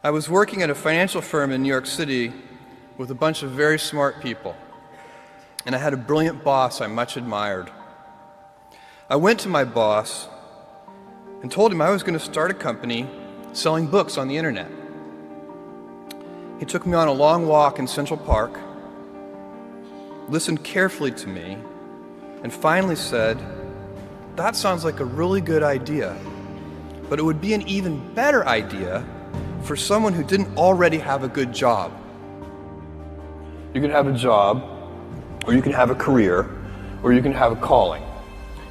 I was working at a financial firm in New York City with a bunch of very smart people, and I had a brilliant boss I much admired. I went to my boss and told him I was going to start a company selling books on the internet. He took me on a long walk in Central Park, listened carefully to me, and finally said, "That sounds like a really good idea, but it would be an even better idea for someone who didn't already have a good job." You can have a job, or you can have a career, or you can have a calling.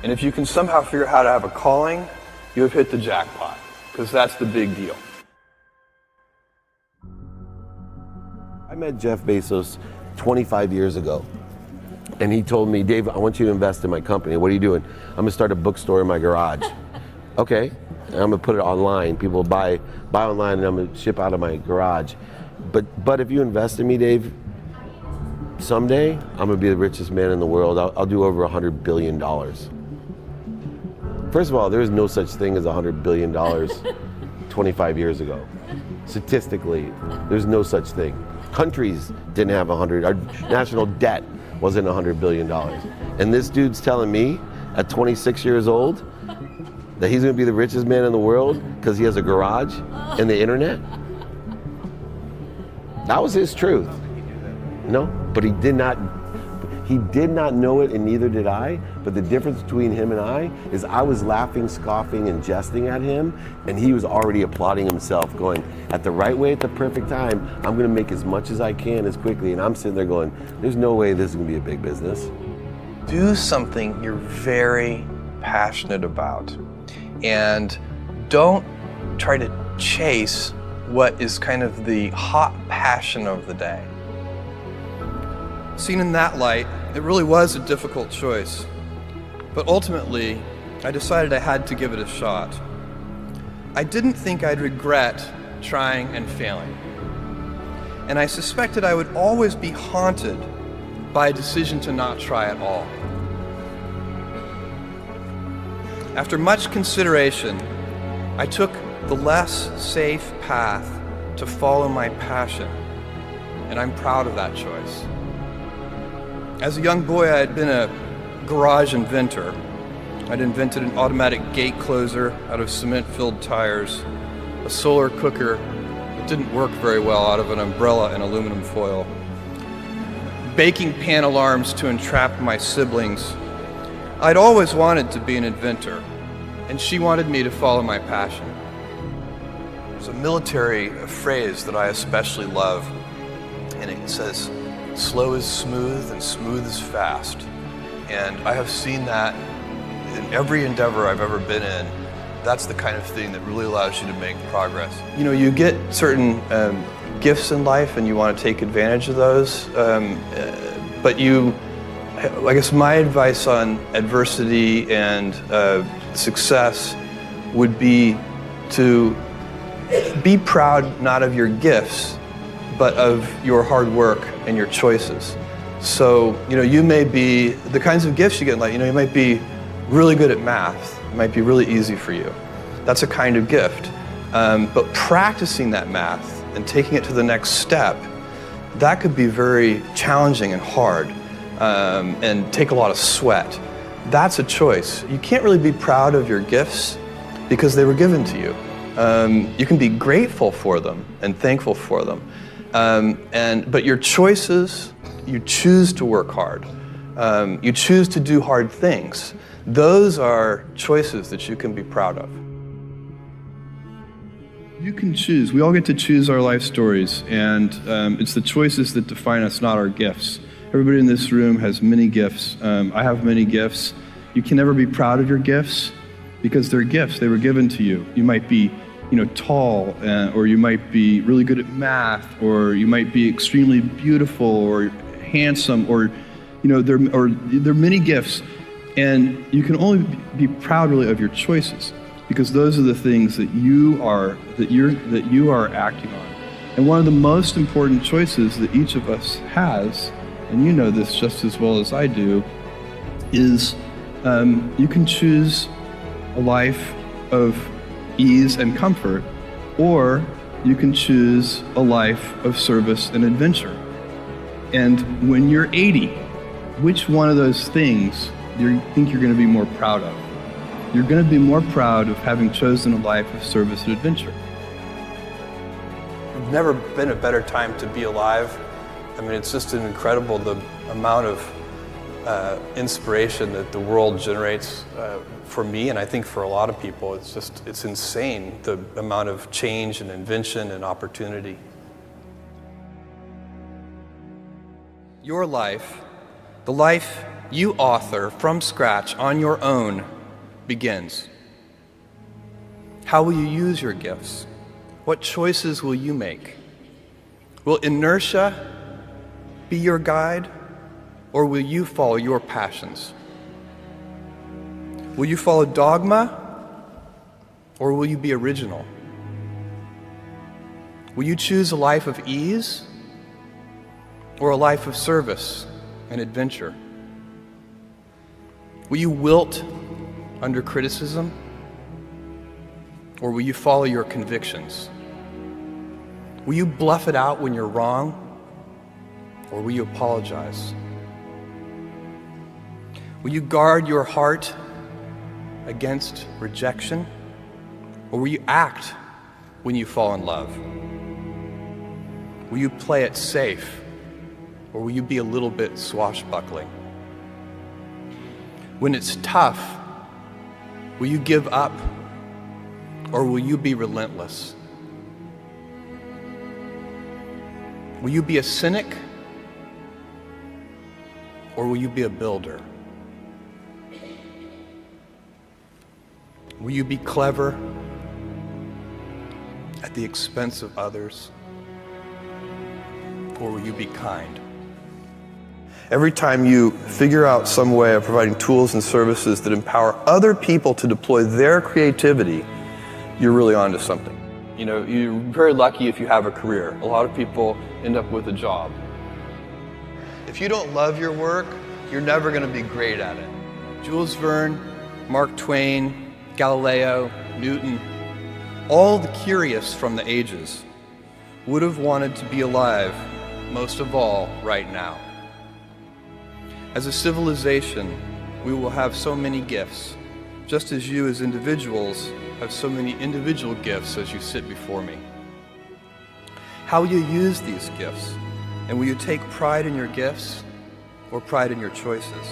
And if you can somehow figure out how to have a calling, you have hit the jackpot, because that's the big deal. I met Jeff Bezos 25 years ago, and he told me, "Dave, I want you to invest in my company. What are you doing?" "I'm gonna start a bookstore in my garage." "Okay, and I'm gonna put it online. People buy online, and I'm gonna ship out of my garage. But if you invest in me, Dave, someday I'm gonna be the richest man in the world. I'll do over $100 billion. First of all, there is no such thing as $100 billion 25 years ago. Statistically, there's no such thing. Countries didn't have 100, our national debt wasn't $100 billion. And this dude's telling me at 26 years old that he's gonna be the richest man in the world because he has a garage and the internet? That was his truth. No, but he did not know it, and neither did I. But the difference between him and I is I was laughing, scoffing, and jesting at him, and he was already applauding himself, going, at the right way, at the perfect time, I'm gonna make as much as I can as quickly. And I'm sitting there going, there's no way this is gonna be a big business. Do something you're very passionate about, and don't try to chase what is kind of the hot passion of the day. Seen in that light, it really was a difficult choice, but ultimately, I decided I had to give it a shot. I didn't think I'd regret trying and failing, and I suspected I would always be haunted by a decision to not try at all. After much consideration, I took the less safe path to follow my passion, and I'm proud of that choice. As a young boy, I had been a garage inventor. I'd invented an automatic gate closer out of cement-filled tires, a solar cooker that didn't work very well out of an umbrella and aluminum foil, baking pan alarms to entrap my siblings. I'd always wanted to be an inventor, and she wanted me to follow my passion. There's a military phrase that I especially love, and it says, "Slow is smooth and smooth is fast." And I have seen that in every endeavor I've ever been in. That's the kind of thing that really allows you to make progress. You know, you get certain gifts in life and you want to take advantage of those, but I guess my advice on adversity and success would be to be proud not of your gifts, but of your hard work and your choices. So, you may be, the kinds of gifts you get in life, you might be really good at math. It might be really easy for you. That's a kind of gift. But practicing that math and taking it to the next step, that could be very challenging and hard, and take a lot of sweat. That's a choice. You can't really be proud of your gifts because they were given to you. You can be grateful for them and thankful for them. But your choices, you choose to work hard. You choose to do hard things. Those are choices that you can be proud of. You can choose. We all get to choose our life stories, and it's the choices that define us, not our gifts. Everybody in this room has many gifts. I have many gifts. You can never be proud of your gifts because they're gifts. They were given to you. You might be tall, or you might be really good at math, or you might be extremely beautiful or handsome, or there are many gifts, and you can only be proud really of your choices because those are the things that you are acting on. And one of the most important choices that each of us has, and you know this just as well as I do, is you can choose a life of ease and comfort, or you can choose a life of service and adventure. And when you're 80, which one of those things do you think you're going to be more proud of? You're going to be more proud of having chosen a life of service and adventure. There's never been a better time to be alive. I mean, it's just incredible the amount of inspiration that the world generates for me, and I think for a lot of people. It's insane, the amount of change and invention and opportunity. Your life, the life you author from scratch on your own, begins. How will you use your gifts? What choices will you make? Will inertia be your guide, or will you follow your passions? Will you follow dogma, or will you be original? Will you choose a life of ease, or a life of service and adventure? Will you wilt under criticism, or will you follow your convictions? Will you bluff it out when you're wrong, or will you apologize? Will you guard your heart against rejection, or will you act when you fall in love? Will you play it safe, or will you be a little bit swashbuckling? When it's tough, will you give up, or will you be relentless? Will you be a cynic, or will you be a builder? Will you be clever at the expense of others, or will you be kind? Every time you figure out some way of providing tools and services that empower other people to deploy their creativity, you're really onto something. You know, you're very lucky if you have a career. A lot of people end up with a job. If you don't love your work, you're never going to be great at it. Jules Verne, Mark Twain, Galileo, Newton, all the curious from the ages would have wanted to be alive, most of all, right now. As a civilization, we will have so many gifts, just as you as individuals have so many individual gifts as you sit before me. How will you use these gifts? And will you take pride in your gifts or pride in your choices?